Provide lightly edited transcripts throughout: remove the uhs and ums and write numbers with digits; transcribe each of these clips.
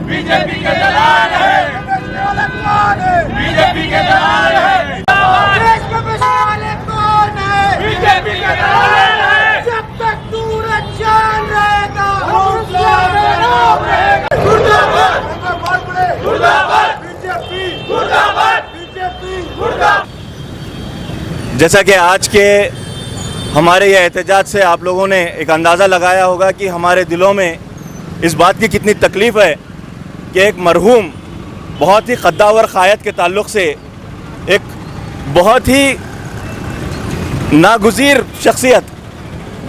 BJP के दलाल है, BJP के दलाल है, देश को बचाने वाले कौन है? बीजेपी के दलाल है। जब तक सूरज चांद रहेगा, मुर्दाबाद, मुर्दाबाद, बीजेपी, मुर्दाबाद, बीजेपी, मुर्दाबाद। जैसा कि आज के हमारे यह एहतजाज से आप लोगों ने एक अंदाज़ा लगाया होगा कि हमारे दिलों में इस बात की कितनी तकलीफ़ है कि एक मरहूम बहुत ही क़द्दावर क़ायद के ताल्लुक़ से एक बहुत ही नागुज़ीर शख्सियत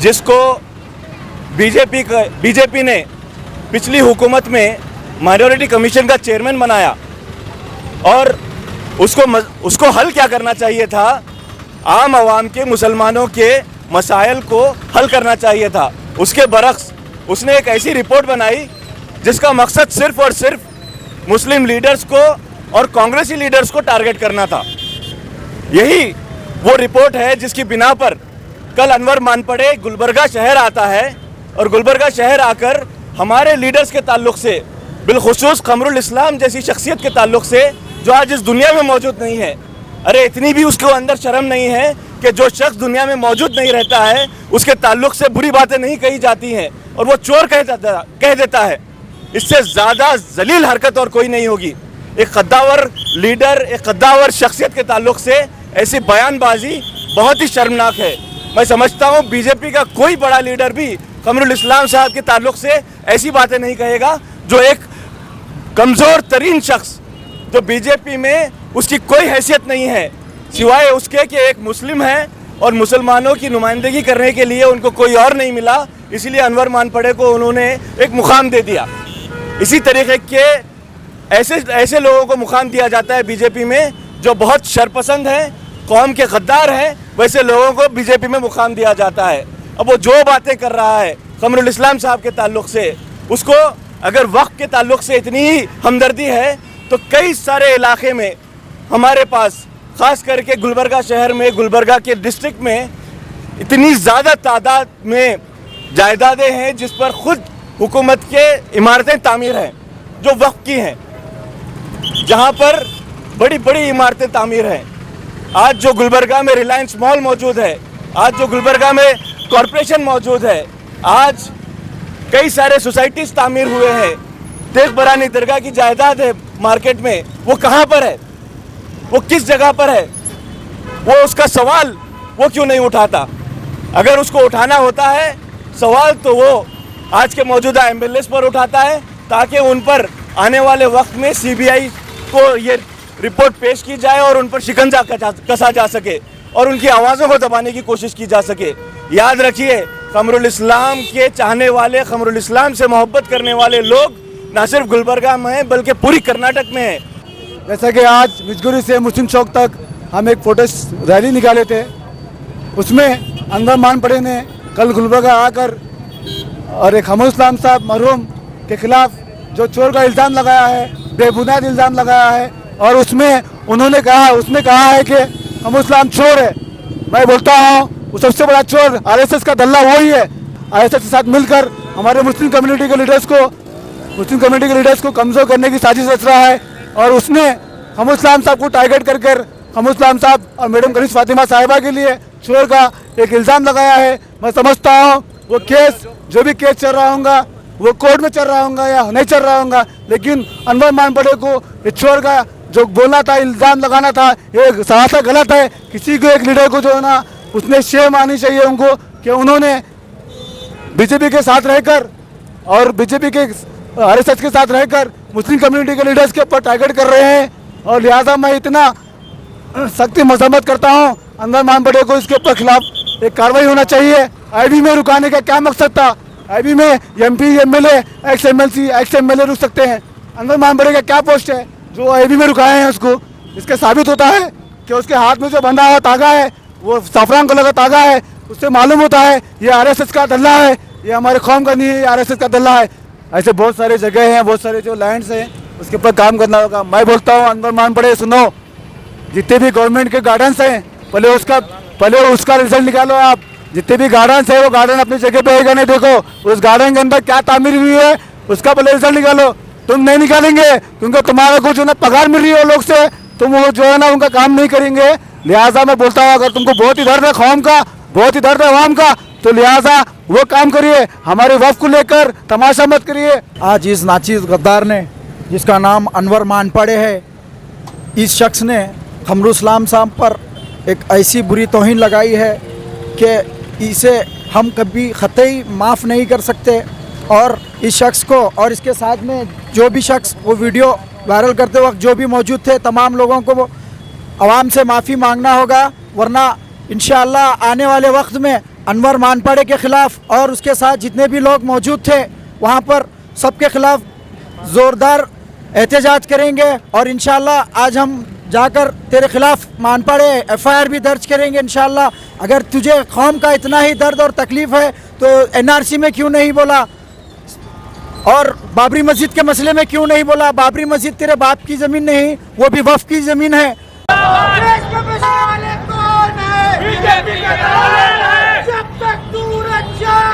जिसको बीजेपी ने पिछली हुकूमत में माइनॉरिटी कमीशन का चेयरमैन बनाया और उसको हल क्या करना चाहिए था? आम आवाम के, मुसलमानों के मसाइल को हल करना चाहिए था। उसके बरक्स उसने एक ऐसी रिपोर्ट बनाई जिसका मकसद सिर्फ़ और सिर्फ मुस्लिम लीडर्स को और कांग्रेसी लीडर्स को टारगेट करना था। यही वो रिपोर्ट है जिसकी बिना पर कल अनवर मानपड़े गुलबर्गा शहर आता है और गुलबर्गा शहर आकर हमारे लीडर्स के ताल्लुक़ से, बिलखुसूस क़मरुल इस्लाम जैसी शख्सियत के ताल्लुक़ से जो आज इस दुनिया में मौजूद नहीं है, अरे इतनी भी उसको अंदर शर्म नहीं है कि जो शख्स दुनिया में मौजूद नहीं रहता है उसके ताल्लुक़ से बुरी बातें नहीं कही जाती हैं और वो चोर कह देता है। इससे ज़्यादा जलील हरकत और कोई नहीं होगी। एक क़द्दावर लीडर, एक क़द्दावर शख्सियत के ताल्लुक़ से ऐसी बयानबाजी बहुत ही शर्मनाक है। मैं समझता हूँ बीजेपी का कोई बड़ा लीडर भी क़मरुल इस्लाम साहब के ताल्लुक़ से ऐसी बातें नहीं कहेगा। जो एक कमज़ोर तरीन शख्स, जो बीजेपी में उसकी कोई हैसियत नहीं है सिवाय उसके कि एक मुस्लिम है और मुसलमानों की नुमाइंदगी करने के लिए उनको कोई और नहीं मिला, इसलिए अनवर मानपड़े को उन्होंने एक मुकाम दे दिया। इसी तरीके के ऐसे लोगों को मुकाम दिया जाता है बीजेपी में जो बहुत शरपसंद हैं, कौम के गद्दार हैं, वैसे लोगों को बीजेपी में मुकाम दिया जाता है। अब वो जो बातें कर रहा है क़मरुल इस्लाम साहब के ताल्लुक़ से, उसको अगर वक्त के ताल्लुक़ से इतनी ही हमदर्दी है तो कई सारे इलाके में हमारे पास, ख़ास करके गुलबर्गा शहर में, गुलबर्गा के डिस्ट्रिक्ट में इतनी ज़्यादा तादाद में जायदादें हैं जिस पर ख़ुद हुकूमत के इमारतें तामीर हैं जो वक्फ की हैं, जहाँ पर बड़ी बड़ी इमारतें तामीर हैं। आज जो गुलबर्गा में रिलायंस मॉल मौजूद है, आज जो गुलबर्गा में कॉरपोरेशन मौजूद है, आज कई सारे सोसाइटीज़ तामीर हुए हैं, तेज बरानी दरगाह की जायदाद है मार्केट में, वो कहाँ पर है? वो किस जगह पर है? वो उसका सवाल वो क्यों नहीं उठाता? अगर उसको उठाना होता है सवाल तो वो आज के मौजूदा एमएलएस पर उठाता है ताकि उन पर आने वाले वक्त में सीबीआई को ये रिपोर्ट पेश की जाए और उन पर शिकंजा कसा जा सके और उनकी आवाज़ों को दबाने की कोशिश की जा सके। याद रखिए, क़मरुल इस्लाम के चाहने वाले, क़मरुल इस्लाम से मोहब्बत करने वाले लोग ना सिर्फ गुलबर्गा में हैं बल्कि पूरी कर्नाटक में हैं। जैसा कि आज मिजगुरी से मुस्लिम चौक तक हम एक प्रोटेस्ट रैली निकाले थे, उसमें अनवर मानपड़े ने कल गुलबर्गा आकर और एक क़मरुल इस्लाम साहब मरहूम के ख़िलाफ़ जो चोर का इल्ज़ाम लगाया है, बेबुनियाद इल्ज़ाम लगाया है, और उसमें उसने कहा है कि क़मरुल इस्लाम चोर है। मैं बोलता हूँ वो सबसे बड़ा चोर आरएसएस का दल्ला वही है। आरएसएस के साथ मिलकर हमारे मुस्लिम कम्युनिटी के लीडर्स को कमज़ोर करने की साजिश रच रहा है और उसने क़मरुल इस्लाम साहब को टारगेट कर क़मरुल इस्लाम साहब और मैडम कनीज़ फातिमा साहिबा के लिए चोर का एक इल्ज़ाम लगाया है। मैं समझता हूँ वो केस, जो भी केस चल रहा होगा वो कोर्ट में चल रहा होगा या नहीं चल रहा होगा, लेकिन अनवर मानपड़े को ये चोर का जो बोलना था, इल्ज़ाम लगाना था, ये सरासर गलत है। किसी को एक लीडर को जो है ना, उसने शेम आनी चाहिए उनको कि उन्होंने बीजेपी के साथ रहकर और बीजेपी के आरएसएस के साथ रहकर मुस्लिम कम्युनिटी के लीडर्स के ऊपर टारगेट कर रहे हैं। और लिहाजा मैं इतना सख्ती मजम्मत करता हूँ, अनवर मानपड़े को इसके ऊपर खिलाफ एक कार्रवाई होना चाहिए। आईबी में रुकाने का क्या मकसद था? आईबी में MP, MLA, x MLC, ex MLA रुक सकते हैं। अनवर मानपड़े का क्या पोस्ट है जो आईबी में रुकाए हैं उसको? इसके साबित होता है कि उसके हाथ में जो बंधा हुआ तागा है वो साफरान कलर का तागा है। उससे मालूम होता है ये आरएसएस का दल्ला है, ये हमारे कौम का नहीं है, आरएसएस का दल्ला है। ऐसे बहुत सारे जगह हैं, बहुत सारे जो लैंड्स हैं, उसके ऊपर काम करना होगा। मैं बोलता हूँ अनवर मान पड़े, सुनो, जितने भी गवर्नमेंट के गार्डन्स हैं पहले उसका रिजल्ट निकालो आप। जितने भी गार्डन्स है वो गार्डन अपनी जगह पे है क्या नहीं, देखो उस गार्डन के अंदर क्या तामीर हुई है उसका पहले रिजल्ट निकालो। तुम नहीं निकालेंगे क्योंकि तुम्हारा कुछ जो ना पगार मिल रही है वो लोग से, तुम वो जो है ना उनका काम नहीं करेंगे। लिहाजा मैं बोलता हूँ अगर तुमको बहुत ही दर्द है कौम का, बहुत ही दर्द है अवाम का, तो लिहाजा वो काम करिए, हमारे वफ को लेकर तमाशा मत करिए। आज इस नाचीज गद्दार ने, जिसका नाम अनवर मानपड़े है, इस शख्स ने कमरुल इस्लाम साहब पर एक ऐसी बुरी तौहीन लगाई है कि इसे हम कभी ख़तई माफ़ नहीं कर सकते। और इस शख्स को और इसके साथ में जो भी शख्स वो वीडियो वायरल करते वक्त जो भी मौजूद थे, तमाम लोगों को वो आवाम से माफ़ी मांगना होगा, वरना इंशाअल्लाह आने वाले वक्त में अनवर मानपड़े के ख़िलाफ़ और उसके साथ जितने भी लोग मौजूद थे वहाँ पर सबके ख़िलाफ़ ज़ोरदार एहतजाज करेंगे। और इंशाअल्लाह आज हम जाकर तेरे खिलाफ मानपड़े FIR भी दर्ज करेंगे इंशाअल्लाह। अगर तुझे कौम का इतना ही दर्द और तकलीफ़ है तो NRC में क्यों नहीं बोला, और बाबरी मस्जिद के मसले में क्यों नहीं बोला? बाबरी मस्जिद तेरे बाप की ज़मीन नहीं, वो भी वफ़ की ज़मीन है। देश में बसने वाले कौन है? बीजेपी का दलाल है। जब तक सूरज चांद